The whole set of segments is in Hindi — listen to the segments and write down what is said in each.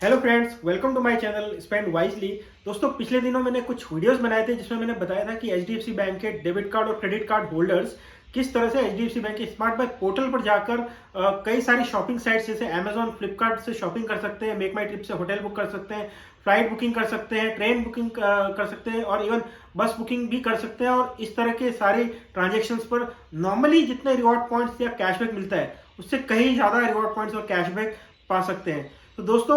Hello friends, welcome to my channel spend wisely. दोस्तों, पिछले दिनों मैंने कुछ वीडियोस बनाए थे जिसमें मैंने बताया था कि एचडीएफसी बैंक के डेबिट कार्ड और क्रेडिट कार्ड होल्डर्स किस तरह से एचडीएफसी बैंक के स्मार्ट बाय पोर्टल पर जाकर कई सारी शॉपिंग साइट्स जैसे अमेजॉन, फ्लिपकार्ट से शॉपिंग कर सकते हैं, मेक माई ट्रिप से होटल बुक कर सकते हैं, फ्लाइट बुकिंग कर सकते हैं, ट्रेन बुकिंग कर सकते हैं और इवन बस बुकिंग भी कर सकते हैं। और इस तरह के सारे ट्रांजेक्शन पर नॉर्मली जितने रिवॉर्ड पॉइंट्स या कैशबैक मिलता है उससे कहीं ज्यादा रिवॉर्ड पॉइंट्स और कैशबैक पा सकते हैं। तो दोस्तों,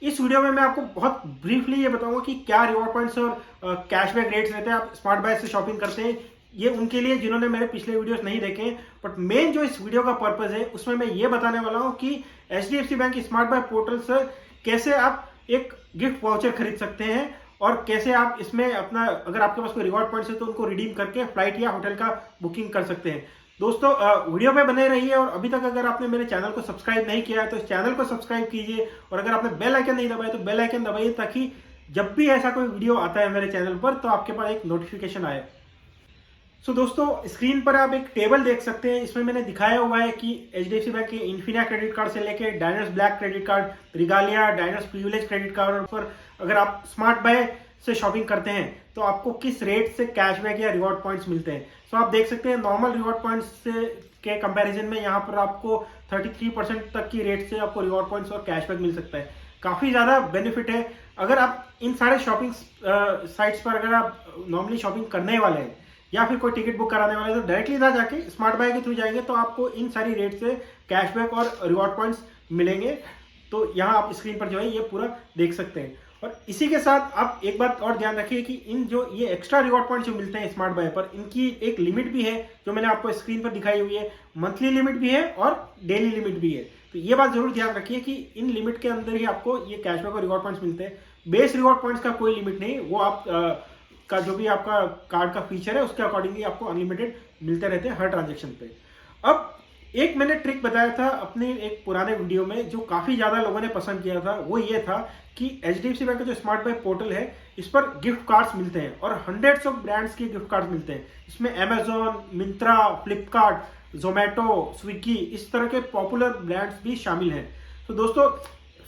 इस वीडियो में मैं आपको बहुत ब्रीफली ये बताऊंगा कि क्या रिवॉर्ड पॉइंट्स और कैशबैक रेट्स रहते हैं आप स्मार्ट बाय से शॉपिंग करते हैं। ये उनके लिए जिन्होंने मेरे पिछले वीडियोस नहीं देखे, बट मेन जो इस वीडियो का पर्पस है उसमें मैं ये बताने वाला हूं कि HDFC bank smart bye portal से कैसे आप एक गिफ्ट वाउचर खरीद सकते हैं और कैसे आप इसमें अपना, अगर आपके पास कोई रिवॉर्ड पॉइंट्स है तो उनको रिडीम करके फ्लाइट या होटल का बुकिंग कर सकते हैं। दोस्तों, वीडियो पे बने रहिए और अभी तक अगर आपने मेरे चैनल को सब्सक्राइब नहीं किया है तो इस चैनल को सब्सक्राइब कीजिए और अगर आपने बेल आइकन नहीं दबाया तो बेल आइकन दबाइए ताकि जब भी ऐसा कोई वीडियो आता है मेरे चैनल पर तो आपके पास एक नोटिफिकेशन आए। दोस्तों, स्क्रीन पर आप एक टेबल देख सकते हैं। इसमें मैंने दिखाया हुआ है कि एचडीएफसी बैंक के इन्फिनिया क्रेडिट कार्ड से लेके Diners black credit card, Regalia, Diners privilege credit card पर अगर आप स्मार्ट बाय से शॉपिंग करते हैं तो आपको किस रेट से कैशबैक या रिवॉर्ड पॉइंट्स मिलते हैं। आप देख सकते हैं नॉर्मल रिवॉर्ड पॉइंट्स से के कंपैरिजन में यहाँ पर आपको 33% तक की रेट से आपको रिवॉर्ड पॉइंट्स और कैशबैक मिल सकता है। काफी ज्यादा बेनिफिट है। अगर आप इन सारे शॉपिंग साइट्स पर अगर आप नॉर्मली शॉपिंग करने वाले हैं या फिर कोई टिकट बुक कराने वाले हैं तो डायरेक्टली ना जाके स्मार्ट बाय के थ्रू जाएंगे तो आपको इन सारी रेट से कैशबैक और रिवॉर्ड पॉइंट्स मिलेंगे। तो यहाँ आप स्क्रीन पर जो है ये पूरा देख सकते हैं। और इसी के साथ आप एक बात और ध्यान रखिए कि इन जो ये एक्स्ट्रा रिवॉर्ड पॉइंट्स जो मिलते हैं स्मार्ट बाय पर, इनकी एक लिमिट भी है जो मैंने आपको स्क्रीन पर दिखाई हुई है। मंथली लिमिट भी है और डेली लिमिट भी है। तो ये बात जरूर ध्यान रखिए कि इन लिमिट के अंदर ही आपको ये कैशबैक और रिवॉर्ड पॉइंट्स मिलते हैं। बेस रिवॉर्ड पॉइंट्स का कोई लिमिट नहीं, वो आप का जो भी आपका कार्ड का फीचर है उसके अकॉर्डिंगली आपको अनलिमिटेड मिलते रहते हैं हर ट्रांजेक्शन पे। अब एक मैंने ट्रिक बताया था अपने एक पुराने वीडियो में जो काफी ज्यादा लोगों ने पसंद किया था, वो ये था कि एचडीएफसी बैंक का जो स्मार्ट बाय पोर्टल है इस पर गिफ्ट कार्ड्स मिलते हैं और हंड्रेड्स ऑफ ब्रांड्स के गिफ्ट कार्ड्स मिलते हैं। इसमें अमेजॉन, मिंत्रा, फ्लिपकार्ट, जोमेटो, स्विगी, इस तरह के पॉपुलर ब्रांड्स भी शामिल हैं। तो दोस्तों,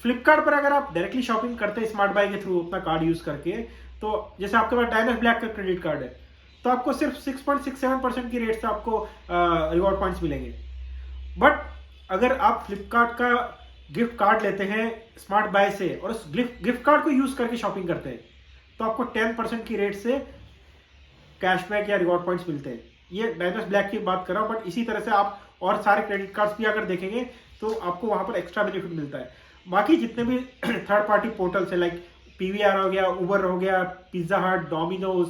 फ्लिपकार्ट पर अगर आप डायरेक्टली शॉपिंग करते हैं स्मार्ट बाय के थ्रू अपना कार्ड यूज करके, तो जैसे आपके पास डायनर्स ब्लैक का क्रेडिट कार्ड है तो आपको सिर्फ 6.67% की रेट से आपको रिवॉर्ड पॉइंट्स मिलेंगे। बट अगर आप फ्लिपकार्ट का गिफ्ट कार्ड लेते हैं स्मार्ट बाय से और उस गिफ्ट कार्ड को यूज करके शॉपिंग करते हैं तो आपको 10% की रेट से कैशबैक या रिवॉर्ड पॉइंट्स मिलते हैं। ये डायनर्स ब्लैक की बात कर रहा हूं, बट इसी तरह से आप और सारे क्रेडिट कार्ड्स भी अगर देखेंगे तो आपको वहां पर एक्स्ट्रा बेनिफिट मिलता है। बाकी जितने भी थर्ड पार्टी पोर्टल्स है लाइक पीवीआर हो गया, उबर हो गया, पिज्जा हट, डोमिनोज,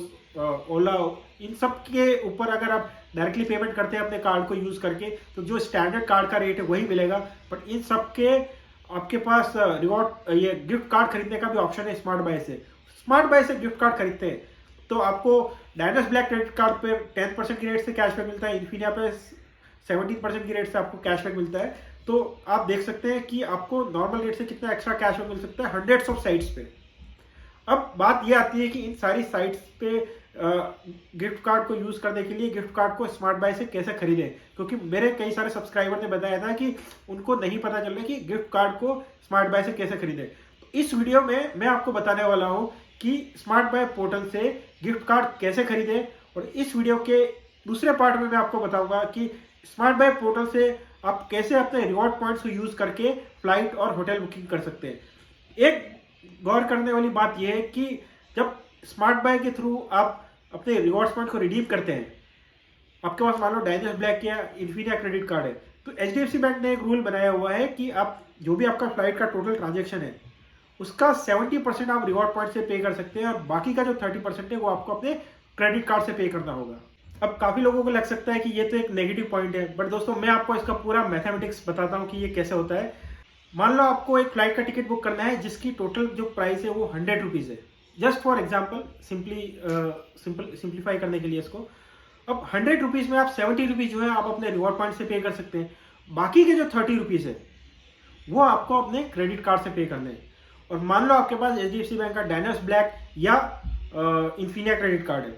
ओला, इन सब के ऊपर अगर आप डायरेक्टली पेमेंट करते हैं अपने कार्ड को यूज करके तो जो स्टैंडर्ड कार्ड का रेट है वही मिलेगा। बट इन सब के आपके पास रिवॉर्ड ये गिफ्ट कार्ड खरीदने का भी ऑप्शन है स्मार्ट बाय से। स्मार्ट बाय से गिफ्ट कार्ड खरीदते हैं तो आपको डायनर्स ब्लैक क्रेडिट कार्ड पे 10% की रेट से कैशबैक मिलता है, इन्फिनिया पे 17% की रेट से आपको कैशबैक मिलता है। तो आप देख सकते हैं कि आपको नॉर्मल रेट से कितना एक्स्ट्रा कैशबैक मिल सकता है हंड्रेड्स ऑफ साइट्स पे। अब बात यह आती है कि इन सारी साइट्स पे गिफ्ट कार्ड को यूज करने के लिए गिफ्ट कार्ड को स्मार्ट बाय से कैसे खरीदें, क्योंकि मेरे कई सारे सब्सक्राइबर ने बताया था कि उनको नहीं पता चल रहा कि गिफ्ट कार्ड को स्मार्ट बाय से कैसे खरीदें। तो इस वीडियो में मैं आपको बताने वाला हूं कि स्मार्ट बाय पोर्टल से गिफ्ट कार्ड कैसे खरीदें और इस वीडियो के दूसरे पार्ट में मैं आपको बताऊंगा कि स्मार्ट बाय पोर्टल से आप कैसे अपने रिवॉर्ड पॉइंट्स को यूज करके फ्लाइट और होटल बुकिंग कर सकते हैं। एक गौर करने वाली बात यह है कि जब स्मार्ट बाय के थ्रू आप अपने रिवॉर्ड्स पॉइंट को रिडीम करते हैं, आपके पास मान लो डायनर्स ब्लैक या इन्फिनिया क्रेडिट कार्ड है, तो एचडीएफसी बैंक ने एक रूल बनाया हुआ है कि आप जो भी आपका फ्लाइट का टोटल ट्रांजेक्शन है उसका 70% आप रिवॉर्ड पॉइंट से पे कर सकते हैं और बाकी का जो 30% है वो आपको अपने क्रेडिट कार्ड से पे करना होगा। अब काफी लोगों को लग सकता है कि ये तो एक नेगेटिव पॉइंट है, बट दोस्तों मैं आपको इसका पूरा मैथमेटिक्स बताता हूँ कि ये कैसे होता है। मान लो आपको एक फ्लाइट का टिकट बुक करना है जिसकी टोटल जो प्राइस है वो 100 रुपीज है। जस्ट फॉर एग्जाम्पल, सिंप्लीफाई करने के लिए इसको, अब 100 रुपीज में आप 70 रुपीज जो है आप अपने रिवॉर्ड पॉइंट से पे कर सकते हैं। बाकी के जो 30 रुपीज है वो आपको अपने क्रेडिट कार्ड से पे करने हैं। और मान लो आपके पास एचडीएफसी बैंक का डायनर्स ब्लैक या इन्फिनिया क्रेडिट कार्ड है,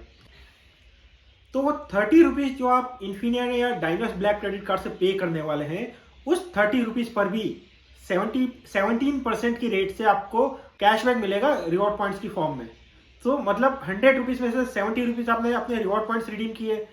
तो वो 30 रुपीज जो आप इन्फिनिया या डायनर्स ब्लैक क्रेडिट कार्ड से पे करने वाले हैं उस 30 रुपीज पर भी 17% की रेट से आपको कैशबैक मिलेगा रिवॉर्ड पॉइंट्स की फॉर्म में। तो मतलब 100 रुपीज़ में से 70 रुपीज़ आपने अपने रिवॉर्ड पॉइंट्स रिडीम किए,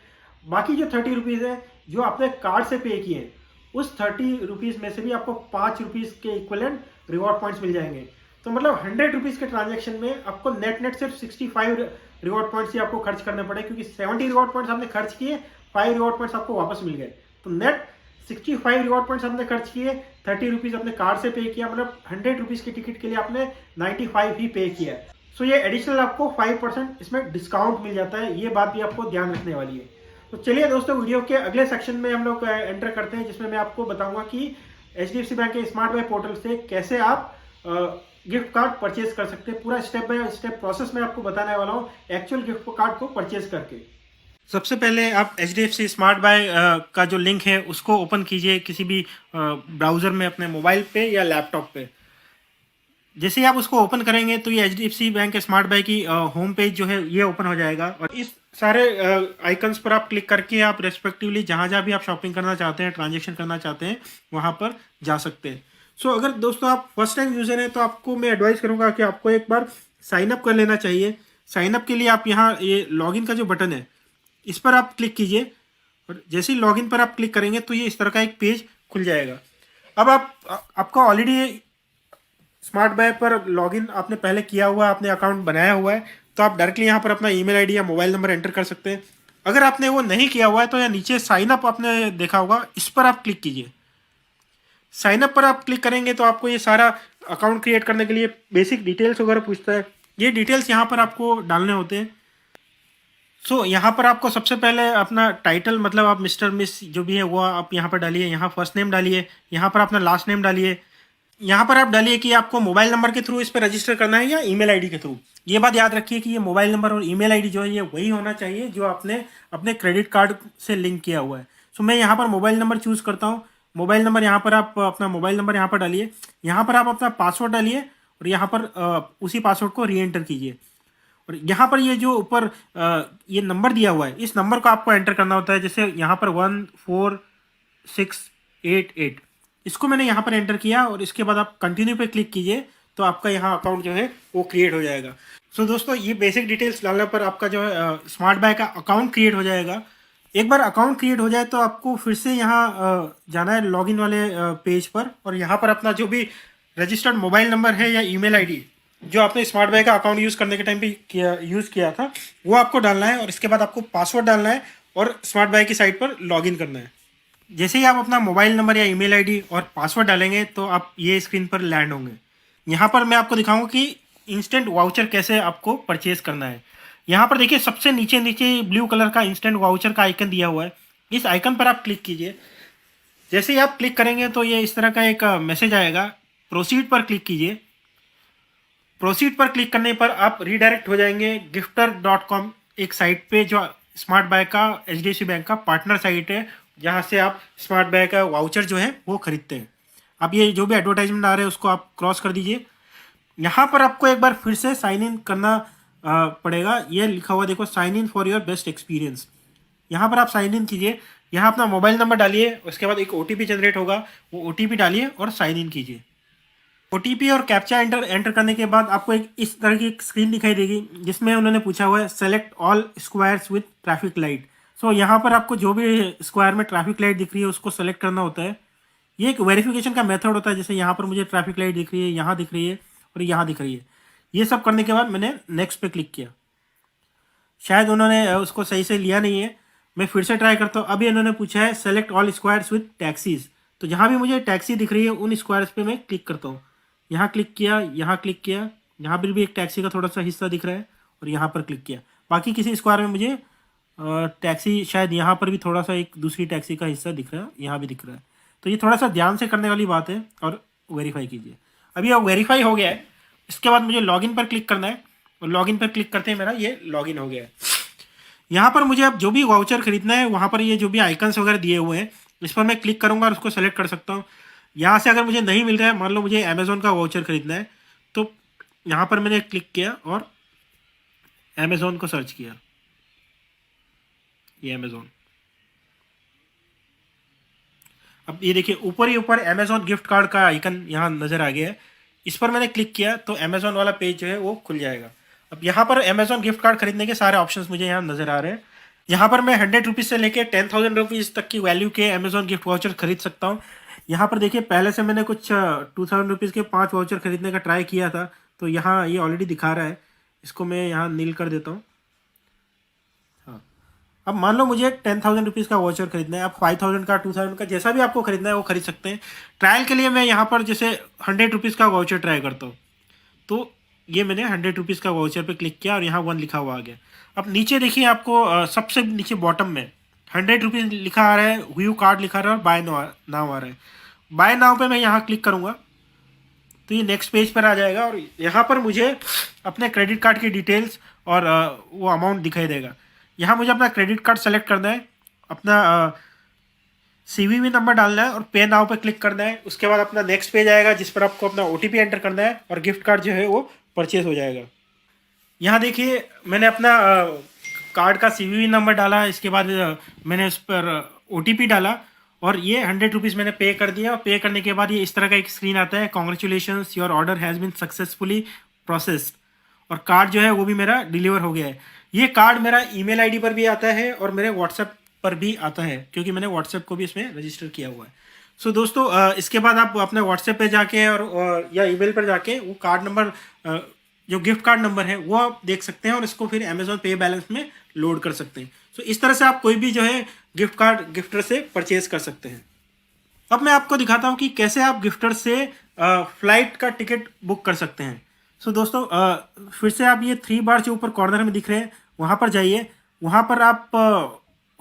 बाकी जो 30 रुपीज़ है जो आपने कार्ड से पे किए, उस 30 रुपीज़ में से भी आपको 5 रुपीज़ के इक्वलेंट रिवॉर्ड पॉइंट्स मिल जाएंगे। तो मतलब 100 रुपीज़ के ट्रांजेक्शन में आपको नेट सिर्फ 65 रिवॉर्ड पॉइंट्स ही आपको खर्च करने पड़े, क्योंकि 70 रिवॉर्ड पॉइंट्स आपने खर्च किए, 5 रिवॉर्ड पॉइंट्स आपको वापस मिल गए। तो नेट 65 रिवॉर्ड पॉइंट्स आपने खर्च किए, 30 रुपीज़ अपने कार्ड से पे किया, मतलब 100 रुपीज़ की टिकट के लिए आपने 95 ही पे किया। सो ये एडिशनल आपको 5% इसमें डिस्काउंट मिल जाता है, ये बात भी आपको ध्यान रखने वाली है। तो चलिए दोस्तों, वीडियो के अगले सेक्शन में हम लोग एंटर करते हैं, जिसमें मैं आपको बताऊंगा कि HDFC बैंक के स्मार्ट बाय पोर्टल से कैसे आप गिफ्ट कार्ड परचेज कर सकते हैं। पूरा स्टेप बाय स्टेप प्रोसेस मैं आपको बताने वाला हूँ एक्चुअल गिफ्ट कार्ड को परचेज करके। सबसे पहले आप HDFC स्मार्ट बाय का जो लिंक है उसको ओपन कीजिए किसी भी ब्राउज़र में, अपने मोबाइल पे या लैपटॉप पे। जैसे ही आप उसको ओपन करेंगे तो ये HDFC बैंक स्मार्ट बाय की होम पेज जो है ये ओपन हो जाएगा, और इस सारे आइकन्स पर आप क्लिक करके आप रेस्पेक्टिवली जहाँ जहाँ भी आप शॉपिंग करना चाहते हैं, ट्रांजेक्शन करना चाहते हैं, वहाँ पर जा सकते हैं। सो अगर दोस्तों आप फर्स्ट टाइम यूज़र हैं तो आपको मैं एडवाइस करूँगा कि आपको एक बार साइन अप कर लेना चाहिए। साइन अप के लिए आप यहाँ ये लॉगिन का जो बटन है इस पर आप क्लिक कीजिए, और जैसे ही लॉगिन पर आप क्लिक करेंगे तो ये इस तरह का एक पेज खुल जाएगा। अब आपका ऑलरेडी स्मार्ट बाय पर लॉगिन आपने पहले किया हुआ है, आपने अकाउंट बनाया हुआ है, तो आप डायरेक्टली यहाँ पर अपना ईमेल आईडी या मोबाइल नंबर एंटर कर सकते हैं। अगर आपने वो नहीं किया हुआ है तो यहाँ नीचे साइन अप आपने देखा होगा, इस पर आप क्लिक कीजिए। साइन अप पर आप क्लिक करेंगे तो आपको ये सारा अकाउंट क्रिएट करने के लिए बेसिक डिटेल्स वगैरह पूछता है। ये डिटेल्स यहाँ पर आपको डालने होते हैं। सो यहाँ पर आपको सबसे पहले अपना टाइटल, मतलब आप मिस्टर मिस जो भी है वो आप यहाँ पर डालिए। यहाँ फर्स्ट नेम डालिए, यहाँ पर अपना लास्ट नेम डालिए, यहाँ पर आप डालिए कि आपको मोबाइल नंबर के थ्रू इस पर रजिस्टर करना है या ईमेल आईडी के थ्रू। ये बात याद रखिए कि ये मोबाइल नंबर और ईमेल आईडी जो है ये वही होना चाहिए जो आपने अपने क्रेडिट कार्ड से लिंक किया हुआ है। सो मैं यहाँ पर मोबाइल नंबर चूज़ करता हूँ। मोबाइल नंबर यहाँ पर आप अपना मोबाइल नंबर यहाँ पर डालिए, यहाँ पर आप अपना पासवर्ड डालिए, और यहाँ पर उसी पासवर्ड को री एंटर कीजिए। और यहाँ पर ये जो ऊपर ये नंबर दिया हुआ है, इस नंबर को आपको एंटर करना होता है। जैसे यहाँ पर 14688, इसको मैंने यहाँ पर एंटर किया, और इसके बाद आप कंटिन्यू पे क्लिक कीजिए तो आपका यहाँ अकाउंट जो है वो क्रिएट हो जाएगा। सो दोस्तों, ये बेसिक डिटेल्स डालने पर आपका जो है स्मार्ट बाय का अकाउंट क्रिएट हो जाएगा। एक बार अकाउंट क्रिएट हो जाए तो आपको फिर से यहाँ जाना है लॉगिन वाले पेज पर, और यहाँ पर अपना जो भी रजिस्टर्ड मोबाइल नंबर है या ईमेल आईडी जो आपने स्मार्ट बाय का अकाउंट यूज़ करने के टाइम पे यूज़ किया था वो आपको डालना है, और इसके बाद आपको पासवर्ड डालना है और स्मार्ट बाय की साइट पर लॉगिन करना है। जैसे ही आप अपना मोबाइल नंबर या ईमेल आईडी और पासवर्ड डालेंगे तो आप ये स्क्रीन पर लैंड होंगे। यहाँ पर मैं आपको दिखाऊंगा कि इंस्टेंट वाउचर कैसे आपको परचेज करना है। यहाँ पर देखिए सबसे नीचे नीचे ब्लू कलर का इंस्टेंट वाउचर का आइकन दिया हुआ है, इस आइकन पर आप क्लिक कीजिए। जैसे ही आप क्लिक करेंगे तो ये इस तरह का एक मैसेज आएगा, प्रोसीड पर क्लिक कीजिए। प्रोसीड पर क्लिक करने पर आप रीडायरेक्ट हो जाएंगे गिफ्टर.com एक साइट पे, जो स्मार्ट बाय का HDFC बैंक का पार्टनर साइट है, जहाँ से आप स्मार्ट बाय का वाउचर जो है वो खरीदते हैं। अब ये जो भी एडवर्टाइजमेंट आ रहे हैं उसको आप क्रॉस कर दीजिए। यहाँ पर आपको एक बार फिर से साइन इन करना पड़ेगा। ये लिखा हुआ देखो, sign in for your best experience. यहाँ पर आप साइन इन कीजिए, यहाँ अपना मोबाइल नंबर डालिए, उसके बाद एक OTP जनरेट होगा, वो OTP डालिए और साइन इन कीजिए। OTP और कैप्चा एंटर करने के बाद आपको एक इस तरह की एक स्क्रीन दिखाई देगी, जिसमें उन्होंने पूछा हुआ है select all squares with traffic light. So यहाँ पर आपको जो भी स्क्वायर में ट्रैफिक लाइट दिख रही है उसको सेलेक्ट करना होता है। ये एक वेरिफिकेशन का मेथड होता है। जैसे यहाँ पर मुझे ट्रैफिक लाइट दिख रही है, यहाँ दिख रही है और यहाँ दिख रही है। ये सब करने के बाद मैंने नेक्स्ट पे क्लिक किया। शायद उन्होंने उसको सही से लिया नहीं है, मैं फिर से ट्राई करता हूँ। अभी इन्होंने पूछा है select all squares with taxis, तो जहाँ भी मुझे टैक्सी दिख रही है उन स्क्वायर्स पे मैं क्लिक करता हूँ। यहाँ क्लिक किया, यहाँ क्लिक किया, यहाँ पर भी एक टैक्सी का थोड़ा सा हिस्सा दिख रहा है, और यहाँ पर क्लिक किया। बाकी किसी स्क्वायर में मुझे टैक्सी, शायद यहाँ पर भी थोड़ा सा एक दूसरी टैक्सी का हिस्सा दिख रहा है, यहाँ भी दिख रहा है। तो ये थोड़ा सा ध्यान से करने वाली बात है, और वेरीफाई कीजिए। अभी अब वेरीफाई हो गया है, इसके बाद मुझे लॉगिन पर क्लिक करना है, और लॉगिन पर क्लिक करते ही मेरा ये लॉगिन हो गया है। यहाँ पर मुझे अब जो भी वाउचर खरीदना है वहाँ पर ये जो भी आइकन्स वगैरह दिए हुए हैं इस पर मैं क्लिक करूँगा और उसको सेलेक्ट कर सकता हूँ। यहाँ से अगर मुझे नहीं मिल रहा है, मान लो मुझे अमेज़ोन का वाउचर खरीदना है, तो यहाँ पर मैंने क्लिक किया और अमेज़ोन को सर्च किया, ये अमेज़ोन। अब ये देखिए ऊपर ही ऊपर अमेजोन गिफ्ट कार्ड का आइकन यहाँ नज़र आ गया है। इस पर मैंने क्लिक किया तो अमेजोन वाला पेज जो है वो खुल जाएगा। अब यहाँ पर अमेजोन गिफ्ट कार्ड खरीदने के सारे ऑप्शंस मुझे यहाँ नज़र आ रहे हैं। यहाँ पर मैं 100 रुपीज़ से लेके 10,000 रुपीज़ तक की वैल्यू के अमेजोन गिफ्ट वाउचर खरीद सकता हूँ। यहाँ पर देखिए पहले से मैंने कुछ 2,000 रुपीज़ के 5 वाउचर खरीदने का ट्राई किया था, तो यहाँ ये ऑलरेडी दिखा रहा है। इसको मैं यहाँ नील कर देता हूँ। हाँ, अब मान लो मुझे 10,000 रुपीज़ का वाउचर खरीदना है। आप 5,000 का, 2,000 का, जैसा भी आपको खरीदना है वो खरीद सकते हैं। ट्रायल के लिए मैं यहाँ पर जैसे 100 रुपीज़ का वाउचर ट्राई करता हूँ, तो ये मैंने 100 रुपीज़ का वाउचर पे क्लिक किया और यहाँ 1 लिखा हुआ आ गया। अब नीचे देखिए आपको सबसे नीचे बॉटम में 100 रुपीज़ लिखा आ रहा है, हुयू कार्ड लिखा आ रहा है और बाय नाउ आ रहा है। बाय नाउ पे मैं यहाँ क्लिक करूँगा तो ये नेक्स्ट पेज पर आ जाएगा और यहाँ पर मुझे अपने क्रेडिट कार्ड की डिटेल्स और वो अमाउंट दिखाई देगा। यहाँ मुझे अपना क्रेडिट कार्ड सेलेक्ट करना है, अपना CVV नंबर डालना है और पे नाउ पे क्लिक करना है। उसके बाद अपना नेक्स्ट पेज आएगा जिस पर आपको अपना OTP एंटर करना है और गिफ्ट कार्ड जो है वो परचेज हो जाएगा। यहाँ देखिए मैंने अपना कार्ड का CVV नंबर डाला, इसके बाद मैंने उस पर OTP डाला और ये 100 रुपीज़ मैंने पे कर दिया। और पे करने के बाद ये इस तरह का एक स्क्रीन आता है, congratulations your order has been successfully processed, और कार्ड जो है वो भी मेरा डिलीवर हो गया है। ये कार्ड मेरा ईमेल आईडी पर भी आता है और मेरे व्हाट्सएप पर भी आता है, क्योंकि मैंने व्हाट्सएप को भी इसमें रजिस्टर किया हुआ है। सो दोस्तों इसके बाद आप अपने व्हाट्सएप पे जाके और या ईमेल पर जाके वो कार्ड नंबर, जो गिफ्ट कार्ड नंबर है वो आप देख सकते हैं और इसको फिर अमेजोन पे बैलेंस में लोड कर सकते हैं। सो इस तरह से आप कोई भी जो है गिफ्ट कार्ड गिफ्टर से परचेज कर सकते हैं। अब मैं आपको दिखाता हूँ कि कैसे आप गिफ्टर से फ्लाइट का टिकट बुक कर सकते हैं। सो दोस्तों फिर से आप ये 3 बार जो ऊपर कॉर्नर में दिख रहे हैं वहाँ पर जाइए। वहाँ पर आप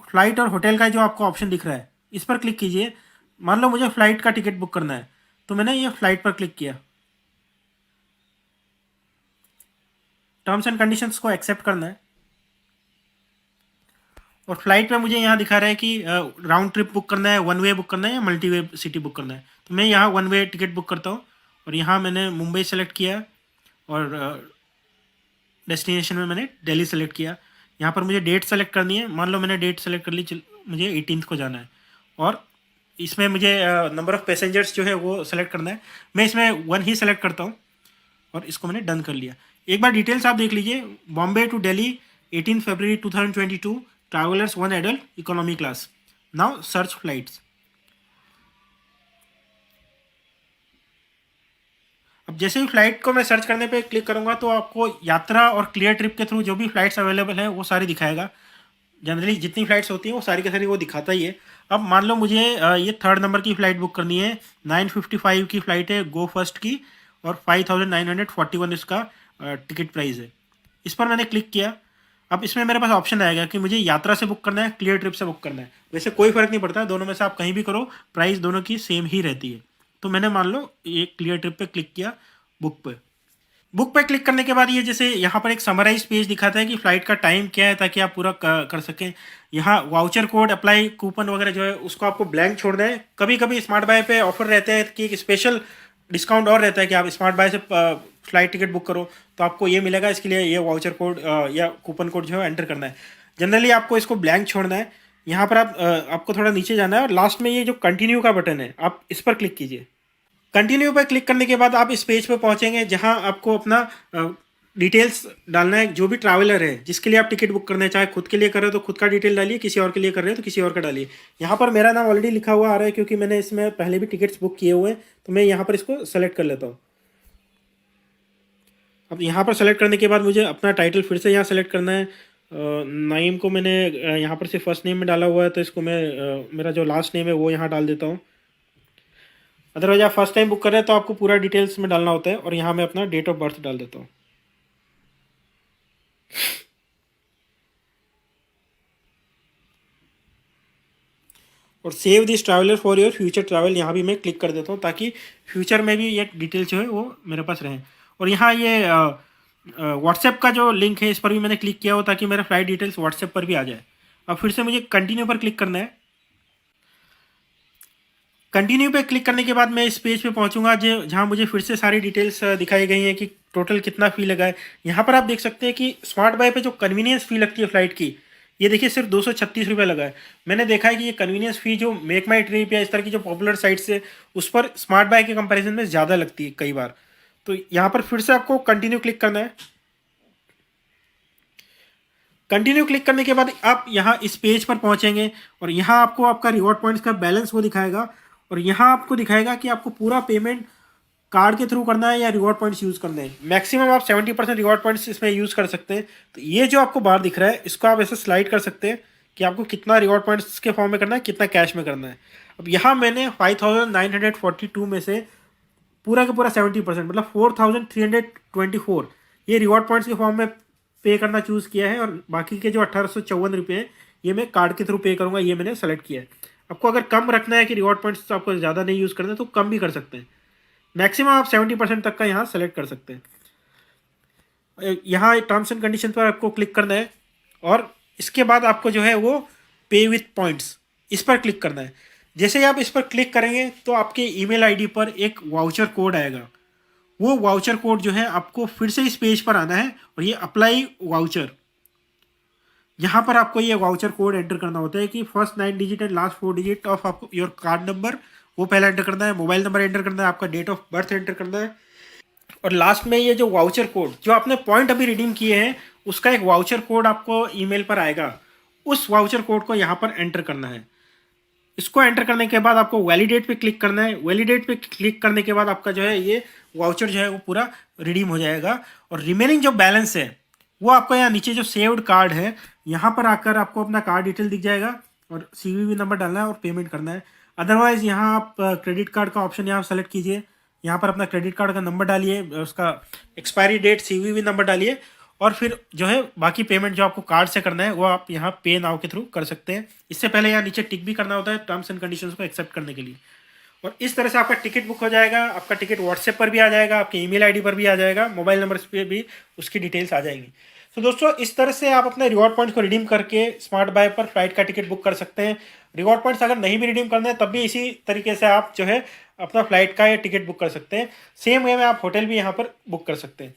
फ्लाइट और होटल का जो आपको ऑप्शन दिख रहा है इस पर क्लिक कीजिए। मान लो मुझे फ़्लाइट का टिकट बुक करना है तो मैंने ये फ़्लाइट पर क्लिक किया। टर्म्स एंड कंडीशंस को एक्सेप्ट करना है और फ्लाइट में मुझे यहाँ दिखा रहा है कि राउंड ट्रिप बुक करना है, 1 वे बुक करना है या मल्टी वे सिटी बुक करना है। तो मैं यहाँ 1 वे टिकट बुक करता हूँ और यहाँ मैंने मुंबई सेलेक्ट किया और डेस्टिनेशन में मैंने दिल्ली सेलेक्ट किया। यहाँ पर मुझे डेट सेलेक्ट करनी है। मान लो मैंने डेट सेलेक्ट कर ली, मुझे 18th को जाना है और इसमें मुझे नंबर ऑफ़ पैसेंजर्स जो है वो सेलेक्ट करना है। मैं इसमें 1 ही सेलेक्ट करता हूँ और इसको मैंने डन कर लिया। एक बार डिटेल्स आप देख लीजिए। Bombay to Delhi 18 February 2022, travellers 1 adult, economy class. Now search flights. अब जैसे ही फ्लाइट को मैं सर्च करने पे क्लिक करूँगा तो आपको यात्रा और क्लियर ट्रिप के थ्रू जो भी फ्लाइट्स अवेलेबल हैं वो सारी दिखाएगा। जनरली जितनी फ्लाइट्स होती हैं वो सारी की सारी वो दिखाता ही है। अब मान लो मुझे ये 3rd नंबर की फ़्लाइट बुक करनी है, 9:55 की फ़्लाइट है गो फर्स्ट की और 5,941 इसका टिकट प्राइस है। इस पर मैंने क्लिक किया। अब इसमें मेरे पास ऑप्शन आएगा कि मुझे यात्रा से बुक करना है, क्लियर ट्रिप से बुक करना है। वैसे कोई फ़र्क नहीं पड़ता, दोनों में से आप कहीं भी करो, प्राइस दोनों की सेम ही रहती है। तो मैंने मान लो ये क्लियर ट्रिप पे क्लिक किया, बुक पे क्लिक करने के बाद ये जैसे यहाँ पर एक समराइज पेज दिखाता है कि फ़्लाइट का टाइम क्या है ताकि आप पूरा कर सकें। यहाँ वाउचर कोड, अप्लाई कूपन वगैरह जो है उसको आपको ब्लैंक छोड़ना है। कभी कभी स्मार्ट बाय पे ऑफर रहते हैं कि एक स्पेशल डिस्काउंट और रहता है कि आप स्मार्ट बाय से फ़्लाइट टिकट बुक करो तो आपको ये मिलेगा। इसके लिए ये वाउचर कोड या कूपन कोड जो है एंटर करना है। जनरली आपको इसको ब्लैंक छोड़ना है। यहाँ पर आपको थोड़ा नीचे जाना है और लास्ट में ये जो कंटिन्यू का बटन है आप इस पर क्लिक कीजिए। कंटिन्यू पर क्लिक करने के बाद आप इस पेज पर पहुंचेंगे जहां आपको अपना डिटेल्स डालना है। जो भी ट्रैवलर है जिसके लिए आप टिकट बुक करना है, चाहे खुद के लिए कर रहे हो तो खुद का डिटेल डालिए, किसी और के लिए कर रहे हो तो किसी और का डालिए। यहाँ पर मेरा नाम ऑलरेडी लिखा हुआ आ रहा है क्योंकि मैंने इसमें पहले भी टिकट्स बुक किए हुए हैं, तो मैं यहाँ पर इसको सेलेक्ट कर लेता हूँ। अब यहाँ पर सेलेक्ट करने के बाद मुझे अपना टाइटल फिर से यहाँ सेलेक्ट करना है। नाइम को मैंने यहाँ पर से फर्स्ट नेम में डाला हुआ है तो इसको मैं मेरा जो लास्ट नेम है वो यहाँ डाल देता हूँ। अदरवाइज आप फर्स्ट टाइम बुक कर रहे हैं तो आपको पूरा डिटेल्स में डालना होता है और यहाँ मैं अपना डेट ऑफ बर्थ डाल देता हूँ। और save this traveller for your future travel यहाँ भी मैं क्लिक कर देता हूँ ताकि फ्यूचर में भी ये डिटेल जो है वो मेरे पास रहें। और यहाँ ये व्हाट्सएप का जो लिंक है इस पर भी मैंने क्लिक किया हो ताकि मेरा फ्लाइट डिटेल्स व्हाट्सएप पर भी आ जाए। अब फिर से मुझे कंटिन्यू पर क्लिक करना है। कंटिन्यू पे क्लिक करने के बाद मैं इस पेज पे पहुंचूंगा जहां मुझे फिर से सारी डिटेल्स दिखाई गई हैं कि टोटल कितना फ़ी लगा है। यहाँ पर आप देख सकते हैं कि स्मार्ट बाय पे जो कन्वीनियंस फ़ी लगती है फ़्लाइट की, ये देखिए सिर्फ 236 रुपये लगा है। मैंने देखा है कि ये कन्वीनियंस फी जो मेक माई ट्रिप या इस तरह की जो पॉपुलर साइट्स है उस पर स्मार्ट बाय के कंपैरिजन में ज़्यादा लगती है कई बार। तो यहाँ पर फिर से आपको कंटिन्यू क्लिक करना है। कंटिन्यू क्लिक करने के बाद आप यहाँ इस पेज पर पहुँचेंगे और यहाँ आपको आपका रिवॉर्ड पॉइंट्स का बैलेंस वो दिखाएगा और यहाँ आपको दिखाएगा कि आपको पूरा पेमेंट कार्ड के थ्रू करना है या रिवॉर्ड पॉइंट्स यूज़ करने हैं। मैक्सिमम आप 70% रिवॉर्ड पॉइंट्स इसमें यूज़ कर सकते हैं। तो ये जो आपको बाहर दिख रहा है इसको आप ऐसे स्लाइड कर सकते हैं कि आपको कितना रिवॉर्ड पॉइंट्स के फॉर्म में करना है, कितना कैश में करना है। अब यहाँ मैंने 5942 में से पूरा का पूरा 70% मतलब 4324 ये रिवॉर्ड पॉइंट्स के फॉर्म में पे करना चूज़ किया है और बाकी के जो 1854 रुपये हैं ये मैं कार्ड के थ्रू पे करूँगा, ये मैंने सेलेक्ट किया है। आपको अगर कम रखना है कि रिवॉर्ड पॉइंट्स तो आपको ज़्यादा नहीं यूज़ करना है तो कम भी कर सकते हैं। मैक्सिमम आप 70% तक का यहाँ सेलेक्ट कर सकते हैं। यहाँ टर्म्स एंड कंडीशन पर आपको क्लिक करना है और इसके बाद आपको जो है वो पे विथ पॉइंट्स इस पर क्लिक करना है। जैसे ही आप इस पर क्लिक करेंगे तो आपके ईमेल आईडी पर एक वाउचर कोड आएगा। वो वाउचर कोड जो है आपको फिर से इस पेज पर आना है और ये अप्लाई वाउचर, यहाँ पर आपको ये वाउचर कोड एंटर करना होता है कि first 9 digit and last 4 digit of आपको योर कार्ड नंबर वो पहला एंटर करना है, मोबाइल नंबर एंटर करना है, आपका डेट ऑफ बर्थ एंटर करना है और लास्ट में ये जो वाउचर कोड जो आपने पॉइंट अभी रिडीम किए हैं उसका एक वाउचर कोड आपको ईमेल पर आएगा। उस वाउचर कोड को यहाँ पर एंटर करना है। इसको एंटर करने के बाद आपको वैलिडेट पे क्लिक करना है। वैलिडेट पे क्लिक करने के बाद आपका जो है ये वाउचर जो है वो पूरा रिडीम हो जाएगा और रिमेनिंग जो बैलेंस है वो आपको यहाँ नीचे जो सेव्ड कार्ड है यहाँ पर आकर आपको अपना कार्ड डिटेल दिख जाएगा और CVV नंबर डालना है और पेमेंट करना है। अदरवाइज़ यहाँ आप क्रेडिट कार्ड का ऑप्शन यहाँ सेलेक्ट कीजिए, यहाँ पर अपना क्रेडिट कार्ड का नंबर डालिए, उसका एक्सपायरी डेट CVV नंबर डालिए और फिर जो है बाकी पेमेंट जो आपको कार्ड से करना है वो आप यहाँ पे नाउ के थ्रू कर सकते हैं। इससे पहले यहाँ नीचे टिक भी करना होता है टर्म्स एंड कंडीशंस को एक्सेप्ट करने के लिए। और इस तरह से आपका टिकट बुक हो जाएगा। आपका टिकट व्हाट्सएप पर भी आ जाएगा, आपके ईमेल आईडी पर भी आ जाएगा, मोबाइल नंबर पे भी उसकी डिटेल्स आ जाएंगी। तो दोस्तों इस तरह से आप अपने रिवॉर्ड पॉइंट्स को रिडीम करके स्मार्ट बाय पर फ्लाइट का टिकट बुक कर सकते हैं। रिवॉर्ड पॉइंट्स अगर नहीं भी रिडीम करना है तब भी इसी तरीके से आप जो है अपना फ्लाइट का या टिकट बुक कर सकते हैं। सेम वे में आप होटल भी यहाँ पर बुक कर सकते हैं।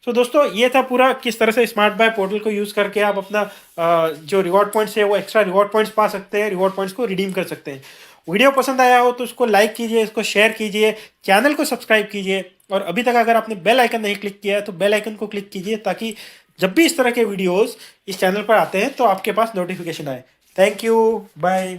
तो दोस्तों ये था पूरा किस तरह से स्मार्ट बाय पोर्टल को यूज़ करके आप अपना जो रिवॉर्ड पॉइंट्स है वो एक्स्ट्रा रिवॉर्ड पॉइंट्स पा सकते हैं, रिवॉर्ड पॉइंट्स को रिडीम कर सकते हैं। वीडियो पसंद आया हो तो उसको लाइक कीजिए, इसको शेयर कीजिए, चैनल को सब्सक्राइब कीजिए और अभी तक अगर आपने बेल आइकन नहीं क्लिक किया है तो बेल आइकन को क्लिक कीजिए ताकि जब भी इस तरह के वीडियोस इस चैनल पर आते हैं तो आपके पास नोटिफिकेशन आए। Thank you, bye.